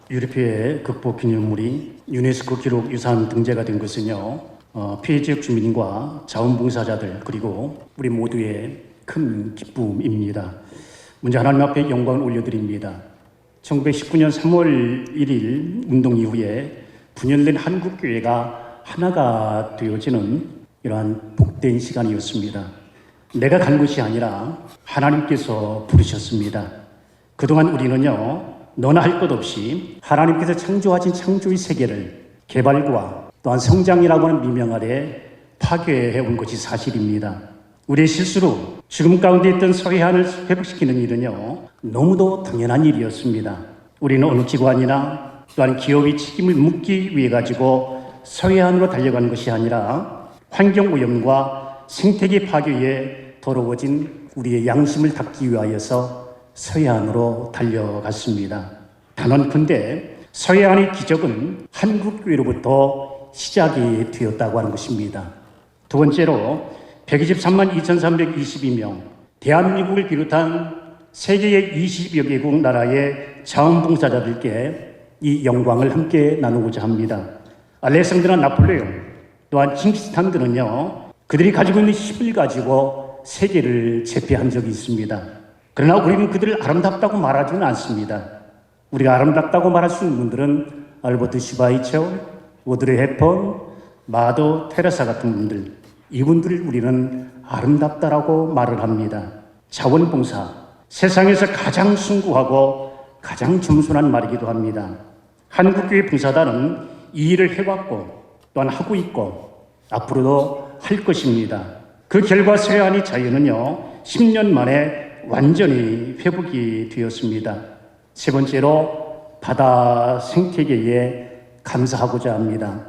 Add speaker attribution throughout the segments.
Speaker 1: 유리피해 극복 기념물이 유네스코 기록 유산 등재가 된 것은요, 피해 지역 주민과 자원봉사자들 그리고 우리 모두의 큰 기쁨입니다. 먼저 하나님 앞에 영광을 올려드립니다. 1919년 3월 1일 운동 이후에 분열된 한국교회가 하나가 되어지는 이러한 복된 시간이었습니다. 내가 간 것이 아니라 하나님께서 부르셨습니다. 그동안 우리는요, 너나 할 것 없이 하나님께서 창조하신 창조의 세계를 개발과 또한 성장이라고 하는 미명 아래 파괴해 온 것이 사실입니다. 우리의 실수로 죽음 가운데 있던 서해안을 회복시키는 일은요, 너무도 당연한 일이었습니다. 우리는 어느 기관이나 또한 기업이 책임을 묻기 위해 가지고 서해안으로 달려간 것이 아니라 환경오염과 생태계 파괴에 더러워진 우리의 양심을 닦기 위하여서 서해안으로 달려갔습니다. 단언컨대 서해안의 기적은 한국교회로부터 시작이 되었다고 하는 것입니다. 두 번째로 123만 2,322명, 대한민국을 비롯한 세계의 20여 개국 나라의 자원봉사자들께 이 영광을 함께 나누고자 합니다. 알렉산드나 나폴레옹, 또한 칭기스칸들은요, 그들이 가지고 있는 힘을 가지고 세계를 제패한 적이 있습니다. 그러나 우리는 그들을 아름답다고 말하지는 않습니다. 우리가 아름답다고 말할 수 있는 분들은 알버트 슈바이처, 오드리 헵번, 마더 테레사 같은 분들, 이분들을 우리는 아름답다라고 말을 합니다. 자원봉사, 세상에서 가장 숭고하고 가장 겸손한 말이기도 합니다. 한국교회 봉사단은 이 일을 해왔고 또한 하고 있고 앞으로도 할 것입니다. 그 결과 서해안의 자연은요, 10년 만에 완전히 회복이 되었습니다. 세 번째로 바다 생태계에 감사하고자 합니다.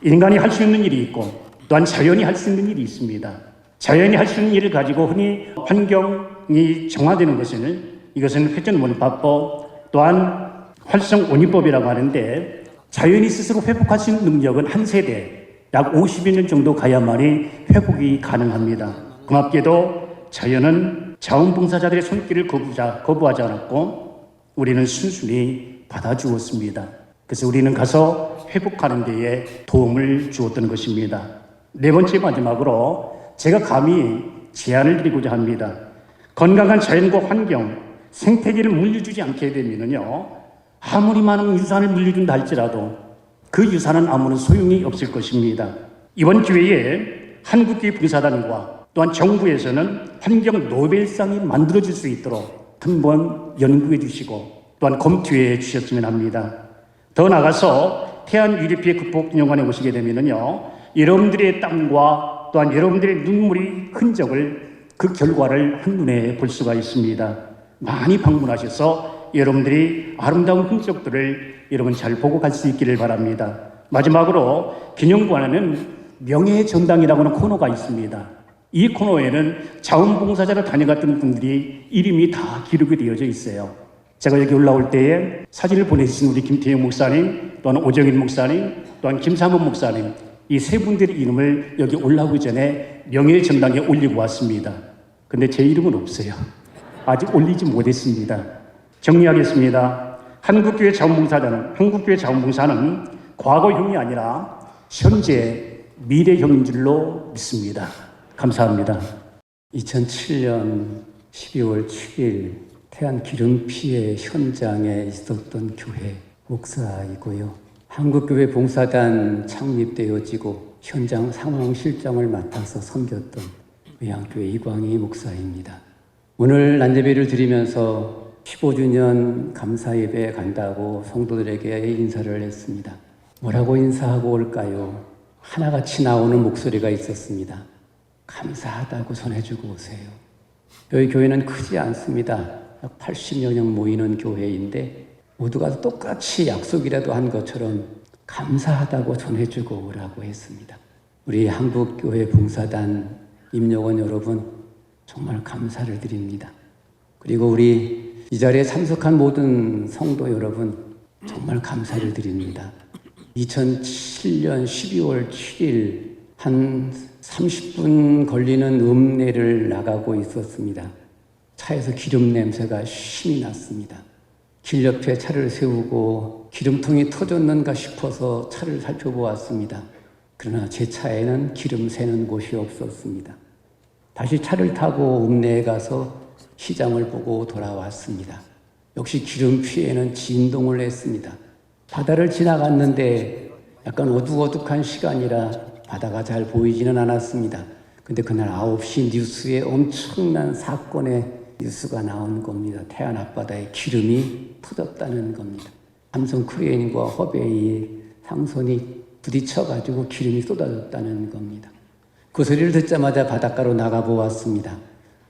Speaker 1: 인간이 할 수 있는 일이 있고 또한 자연이 할 수 있는 일이 있습니다. 자연이 할 수 있는 일을 가지고 흔히 환경이 정화되는 것은 이것은 회전원파법 또한 활성원위법이라고 하는데 자연이 스스로 회복할 수 있는 능력은 한 세대 약 50여 년 정도 가야만이 회복이 가능합니다. 고맙게도 자연은 자원봉사자들의 손길을 거부하지 않았고 우리는 순순히 받아주었습니다. 그래서 우리는 가서 회복하는 데에 도움을 주었던 것입니다. 네 번째 마지막으로 제가 감히 제안을 드리고자 합니다. 건강한 자연과 환경, 생태계를 물려주지 않게 되면요, 아무리 많은 유산을 물려준다 할지라도 그 유산은 아무런 소용이 없을 것입니다. 이번 기회에 한국교회 봉사단과 또한 정부에서는 환경 노벨상이 만들어질 수 있도록 한번 연구해 주시고 또한 검토해 주셨으면 합니다. 더 나아가서 태안 유리피해 극복 기념관에 오시게 되면요, 여러분들의 땀과 또한 여러분들의 눈물의 흔적을 그 결과를 한눈에 볼 수가 있습니다. 많이 방문하셔서 여러분들이 아름다운 흔적들을 여러분 잘 보고 갈 수 있기를 바랍니다. 마지막으로 기념관에는 명예의 전당이라고 하는 코너가 있습니다. 이 코너에는 자원봉사자로 다녀갔던 분들이 이름이 다 기록이 되어져 있어요. 제가 여기 올라올 때에 사진을 보내주신 우리 김태형 목사님, 또한 오정인 목사님, 또한 김삼원 목사님, 이 세 분들의 이름을 여기 올라오기 전에 명예의 전당에 올리고 왔습니다. 근데 제 이름은 없어요. 아직 올리지 못했습니다. 정리하겠습니다. 한국교회 자원봉사는 과거형이 아니라 현재 미래형인 줄로 믿습니다. 감사합니다. 2007년 12월 7일 태안 기름 피해 현장에 있었던 교회 목사이고요. 한국교회 봉사단 창립되어지고 현장 상황 실장을 맡아서 섬겼던 의향교회 이광희 목사입니다. 오늘 난제비를 드리면서 15주년 감사예배 간다고 성도들에게 인사를 했습니다. 뭐라고 인사하고 올까요? 하나같이 나오는 목소리가 있었습니다. 감사하다고 전해주고 오세요. 저희 교회는 크지 않습니다. 약 80여 명 모이는 교회인데 모두가 똑같이 약속이라도 한 것처럼 감사하다고 전해주고 오라고 했습니다. 우리 한국교회 봉사단 임역원 여러분 정말 감사를 드립니다. 그리고 우리 이 자리에 참석한 모든 성도 여러분 정말 감사를 드립니다. 2007년 12월 7일 한 30분 걸리는 읍내를 나가고 있었습니다. 차에서 기름 냄새가 심히 났습니다.
Speaker 2: 길 옆에 차를 세우고 기름통이 터졌는가 싶어서 차를 살펴보았습니다. 그러나 제 차에는 기름 새는 곳이 없었습니다. 다시 차를 타고 읍내에 가서 시장을 보고 돌아왔습니다. 역시 기름피에는 진동을 했습니다. 바다를 지나갔는데 약간 어둑어둑한 시간이라 바다가 잘 보이지는 않았습니다. 근데 그날 9시 뉴스에 엄청난 사건의 뉴스가 나온 겁니다. 태안 앞바다에 기름이 터졌다는 겁니다. 삼성 크레인과 허베이의 상선이 부딪혀가지고 기름이 쏟아졌다는 겁니다. 그 소리를 듣자마자 바닷가로 나가보았습니다.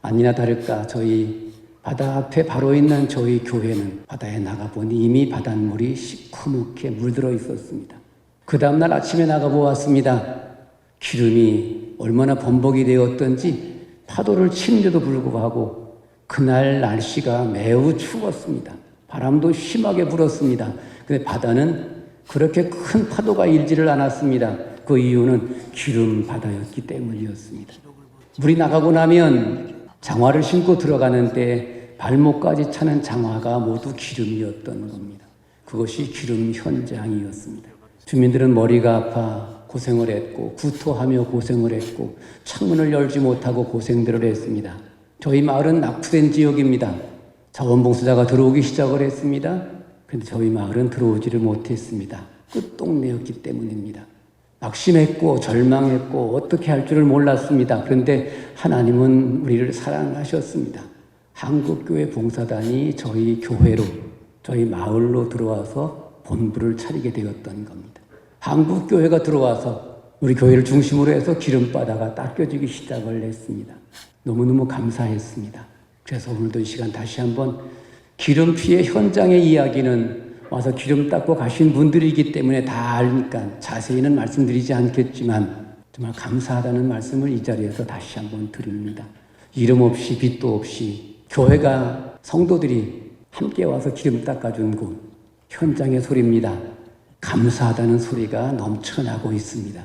Speaker 2: 아니나 다를까 저희 바다 앞에 바로 있는 저희 교회는 바다에 나가보니 이미 바닷물이 시커멓게 물들어 있었습니다. 그 다음날 아침에 나가보았습니다. 기름이 얼마나 범벅이 되었던지 파도를 치는데도 불구하고 그날 날씨가 매우 추웠습니다. 바람도 심하게 불었습니다. 근데 바다는 그렇게 큰 파도가 일지를 않았습니다. 그 이유는 기름 바다였기 때문이었습니다. 물이 나가고 나면 장화를 신고 들어가는데 발목까지 차는 장화가 모두 기름이었던 겁니다. 그것이 기름 현장이었습니다. 주민들은 머리가 아파 고생을 했고 구토하며 고생을 했고 창문을 열지 못하고 고생들을 했습니다. 저희 마을은 낙후된 지역입니다. 자원봉사자가 들어오기 시작을 했습니다. 그런데 저희 마을은 들어오지를 못했습니다. 끝동네였기 때문입니다. 낙심했고 절망했고 어떻게 할 줄을 몰랐습니다. 그런데 하나님은 우리를 사랑하셨습니다. 한국교회 봉사단이 저희 교회로, 저희 마을로 들어와서 본부를 차리게 되었던 겁니다. 한국교회가 들어와서 우리 교회를 중심으로 해서 기름바다가 닦여지기 시작을 했습니다. 너무너무 감사했습니다. 그래서 오늘도 이 시간 다시 한번 기름피의 현장의 이야기는 와서 기름 닦고 가신 분들이기 때문에 다 아니까 자세히는 말씀드리지 않겠지만 정말 감사하다는 말씀을 이 자리에서 다시 한번 드립니다. 이름 없이 빛도 없이 교회가 성도들이 함께 와서 기름 닦아준 곳 현장의 소리입니다. 감사하다는 소리가 넘쳐나고 있습니다.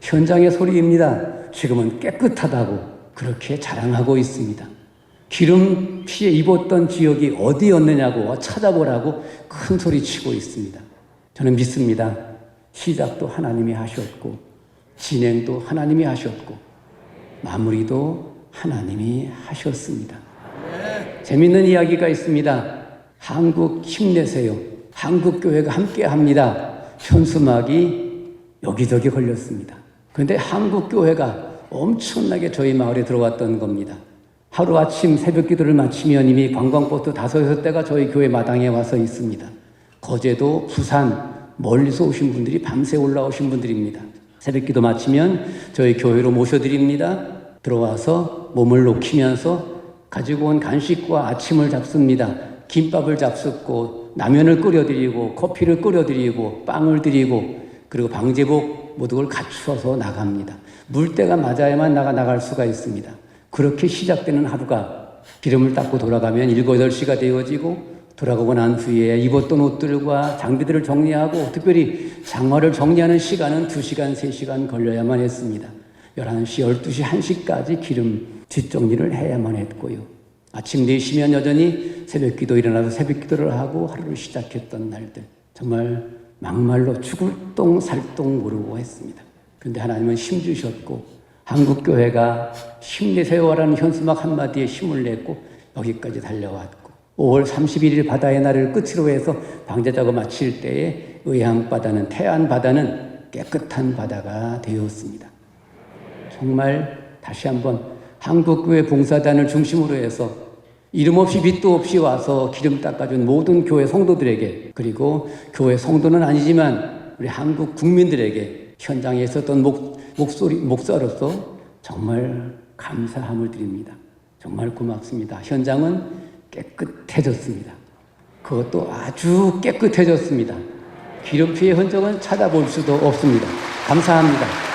Speaker 2: 현장의 소리입니다. 지금은 깨끗하다고 그렇게 자랑하고 있습니다. 기름 피해 입었던 지역이 어디였느냐고 찾아보라고 큰 소리 치고 있습니다. 저는 믿습니다. 시작도 하나님이 하셨고 진행도 하나님이 하셨고 마무리도 하나님이 하셨습니다. 재밌는 이야기가 있습니다. 한국 힘내세요. 한국교회가 함께합니다. 현수막이 여기저기 걸렸습니다. 그런데 한국교회가 엄청나게 저희 마을에 들어왔던 겁니다. 하루아침 새벽 기도를 마치면 이미 관광버스 5-6대가 저희 교회 마당에 와서 있습니다. 거제도, 부산, 멀리서 오신 분들이 밤새 올라오신 분들입니다. 새벽 기도 마치면 저희 교회로 모셔드립니다. 들어와서 몸을 녹이면서 가지고 온 간식과 아침을 잡숫니다. 김밥을 잡숫고 라면을 끓여드리고 커피를 끓여드리고 빵을 드리고 그리고 방제복 모든 걸 갖추어서 나갑니다. 물때가 맞아야만 나갈 수가 있습니다. 그렇게 시작되는 하루가 기름을 닦고 돌아가면 7, 8시가 되어지고 돌아가고 난 후에 입었던 옷들과 장비들을 정리하고 특별히 장화를 정리하는 시간은 2시간, 3시간 걸려야만 했습니다. 11시, 12시, 1시까지 기름 뒷정리를 해야만 했고요. 아침 4시면 여전히 새벽 기도 일어나서 새벽 기도를 하고 하루를 시작했던 날들 정말 막말로 죽을 똥 살 똥 모르고 했습니다. 그런데 하나님은 힘 주셨고 한국교회가 힘내세요라는 현수막 한마디에 힘을 냈고 여기까지 달려왔고 5월 31일 바다의 날을 끝으로 해서 방제작업 마칠 때에 의향바다는 태안 바다는 깨끗한 바다가 되었습니다. 정말 다시 한번 한국교회 봉사단을 중심으로 해서 이름 없이 빛도 없이 와서 기름 닦아준 모든 교회 성도들에게 그리고 교회 성도는 아니지만 우리 한국 국민들에게 현장에 있었던 목사로서 정말 감사함을 드립니다. 정말 고맙습니다. 현장은 깨끗해졌습니다. 그것도 아주 깨끗해졌습니다. 기름 피해 흔적은 찾아볼 수도 없습니다. 감사합니다.